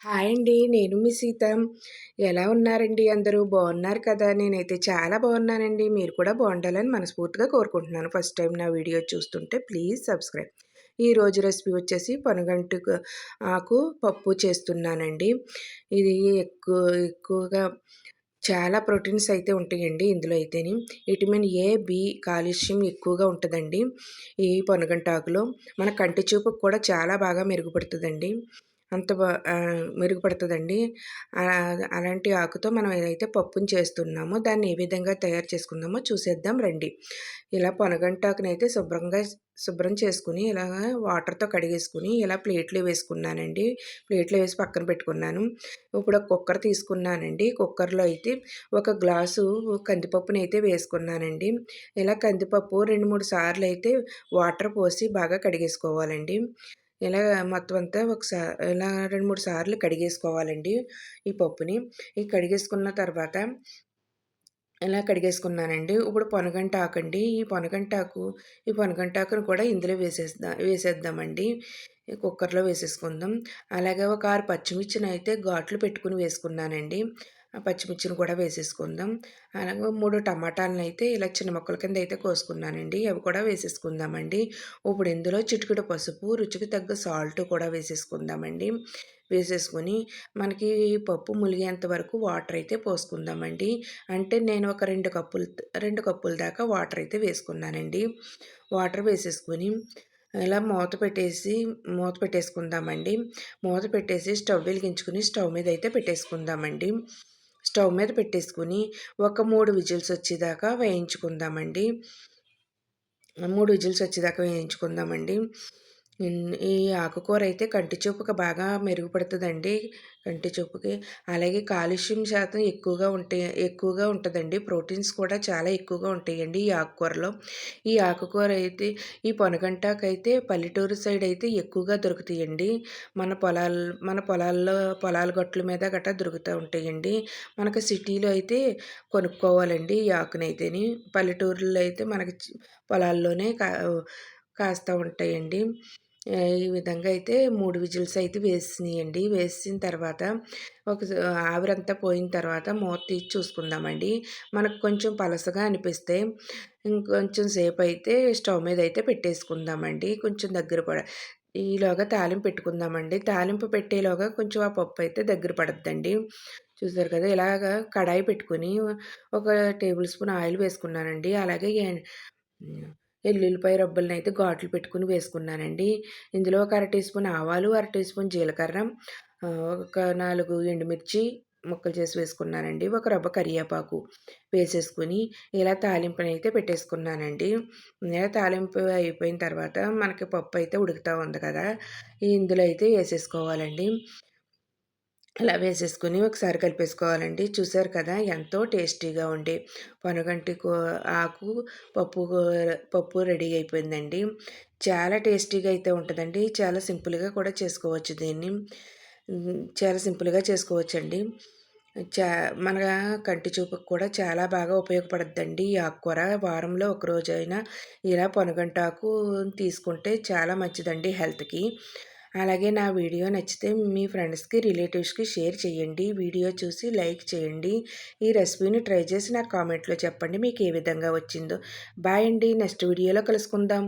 Hi అండి. నేను మీ సీత. ఎలా ఉన్నారండి అందరూ? బాగున్నారు కదా! నేనైతే చాలా బాగున్నానండి. మీరు కూడా బాగుండాలని మనస్ఫూర్తిగా కోరుకుంటున్నాను. ఫస్ట్ టైం నా వీడియో చూస్తుంటే ప్లీజ్ సబ్స్క్రైబ్. ఈరోజు రెసిపీ వచ్చేసి పొనగంటికు ఆకు పప్పు చేస్తున్నానండి. ఇది ఎక్కువగా చాలా ప్రోటీన్స్ అయితే ఉంటాయండి ఇందులో అయితేని. విటమిన్ ఏ, బి, కాల్షియం ఎక్కువగా ఉంటదండి ఈ పొనగంటాకులో. మన కంటి చూపుకు కూడా చాలా బాగా మెరుగుపడుతదండి. మెరుగుపడుతదండి. అలాంటి ఆకుతో మనం ఏదైతే పప్పుని చేస్తున్నామో దాన్ని ఏ విధంగా తయారు చేసుకుందామో చూసేద్దాం రండి. ఇలా పొనగంటాకునైతే శుభ్రం చేసుకొని ఇలాగా వాటర్‌తో కడిగేసుకొని ఇలా ప్లేట్‌లో వేసుకున్నానండి. ప్లేట్‌లో వేసి పక్కన పెట్టుకున్నాను. ఇప్పుడు ఒక కుక్కర్ తీసుకున్నానండి. కుక్కర్‌లో అయితే ఒక గ్లాసు కందిపప్పునైతే వేసుకున్నానండి. ఇలా కందిపప్పు 2, 3 సార్లయితే వాటర్ పోసి బాగా కడిగేసుకోవాలండి. ఇలా మొత్తం అంతా ఇలా 2, 3 సార్లు కడిగేసుకోవాలండి ఈ పప్పుని. ఈ కడిగేసుకున్న తర్వాత ఇలా కడిగేసుకున్నానండి. ఇప్పుడు పొనగంటాకండి. ఈ పొనగంటాకును కూడా ఇందులో వేసేద్దామండి. కుక్కర్‌లో వేసేసుకుందాం. అలాగే ఒక 6 పచ్చిమిర్చినయితే ఘాట్లు పెట్టుకొని వేసుకున్నానండి. ఆ పచ్చిమిర్చిని కూడా వేసేసుకుందాం. అలాగే 3 టమాటాలనైతే ఇలా చిన్న ముక్కల కింద అయితే కోసుకున్నానండి. అవి కూడా వేసేసుకుందామండి. ఇప్పుడు ఇందులో చిటికెడు పసుపు, రుచికి తగ్గ సాల్ట్ కూడా వేసేసుకుందామండి. వేసేసుకొని మనకి పప్పు ములిగేంత వరకు వాటర్ అయితే పోసుకుందామండి. అంటే నేను ఒక 2 కప్పుల దాకా వాటర్ అయితే వేసుకున్నానండి. వాటర్ వేసేసుకొని ఇలా మూత పెట్టేసుకుందామండి. మూత పెట్టేసి స్టవ్ వెలిగించుకొని స్టవ్ మీద అయితే పెట్టేసుకుందామండి. స్టవ్ మీద పెట్టేసుకొని ఒక 3 విజిల్స్ వచ్చేదాకా వేయించుకుందామండి. 3 విజిల్స్ వచ్చేదాకా వేయించుకుందామండి. ఈ ఆకుకూర అయితే కంటి చూపుకి బాగా మెరుగుపడుతదండి. కంటి చూపుకి. అలాగే కాల్షియం శాతం ఎక్కువగా ఉంటదండి. ప్రోటీన్స్ కూడా చాలా ఎక్కువగా ఉంటాయండి ఈ ఆకుకూరలో. ఈ ఆకుకూర అయితే ఈ పొనగంటాకైతే పల్లెటూరు సైడ్ అయితే ఎక్కువగా దొరుకుతాయండి. మన పొలాల గట్ల మీద గట్టా దొరుకుతూ ఉంటాయండి. మనకు సిటీలో అయితే కొనుక్కోవాలండి ఈ ఆకునైతేని. పల్లెటూరులో అయితే మనకి పొలాల్లోనే కాస్తా ఉంటాయండి. ఈ విధంగా అయితే 3 విజిల్స్ అయితే వేసినియండి. వేసిన తర్వాత ఒక ఆవిరంతా పోయిన తర్వాత మూత తీసి చూసుకుందామండి. మనకు కొంచెం పలసగా అనిపిస్తే ఇంకొంచెం సేపయితే స్టవ్ మీద అయితే పెట్టేసుకుందామండి. కొంచెం దగ్గర ఈలోగా తాలింపు పెట్టుకుందామండి. తాలింపు పెట్టేలోగా కొంచెం ఆ పప్పు అయితే దగ్గర పడద్దండి. చూసారు కదా! ఇలాగా కడాయి పెట్టుకొని ఒక టేబుల్ స్పూన్ ఆయిల్ వేసుకున్నానండి. అలాగే ఎల్లుల్లిపాయ రబ్బలనైతే ఘాట్లు పెట్టుకొని వేసుకున్నానండి. ఇందులో ఒక అర టీ స్పూన్ ఆవాలు, అర టీ స్పూన్ జీలకర్ర, ఒక 4 ఎండుమిర్చి ముక్కలు చేసి వేసుకున్నానండి. ఒక రవ్వ కరివేపాకు వేసేసుకొని ఇలా తాలింపునైతే పెట్టేసుకున్నానండి. ఇలా తాలింపు అయిపోయిన తర్వాత మనకి పప్పు అయితే ఉడుకుతా ఉంది కదా! ఇందులో అయితే వేసేసుకోవాలండి. అలా వేసేసుకొని ఒకసారి కలిపేసుకోవాలండి. చూసారు కదా! ఎంతో టేస్టీగా ఉండే పొనగంటి ఆకు పప్పు రెడీ అయిపోయిందండి. చాలా టేస్టీగా అయితే ఉంటదండి. చాలా సింపుల్‌గా కూడా చేసుకోవచ్చు దీన్ని. చాలా సింపుల్‌గా చేసుకోవచ్చండి. చా మన కంటి చూపుకి కూడా చాలా బాగా ఉపయోగపడుద్దండి ఈ ఆకుకూర. వారంలో ఒకరోజైనా ఇలా పొనగంటాకు తీసుకుంటే చాలా మంచిదండి హెల్త్‌కి. అలాగే నా వీడియో నచ్చితే మీ ఫ్రెండ్స్‌కి, రిలేటివ్స్‌కి షేర్ చేయండి. వీడియో చూసి లైక్ చేయండి. ఈ రెసిపీని ట్రై చేసి నాకు కామెంట్‌లో చెప్పండి మీకు ఏ విధంగా వచ్చిందో. బాయ్ అండి. నెక్స్ట్ వీడియోలో కలుసుకుందాం.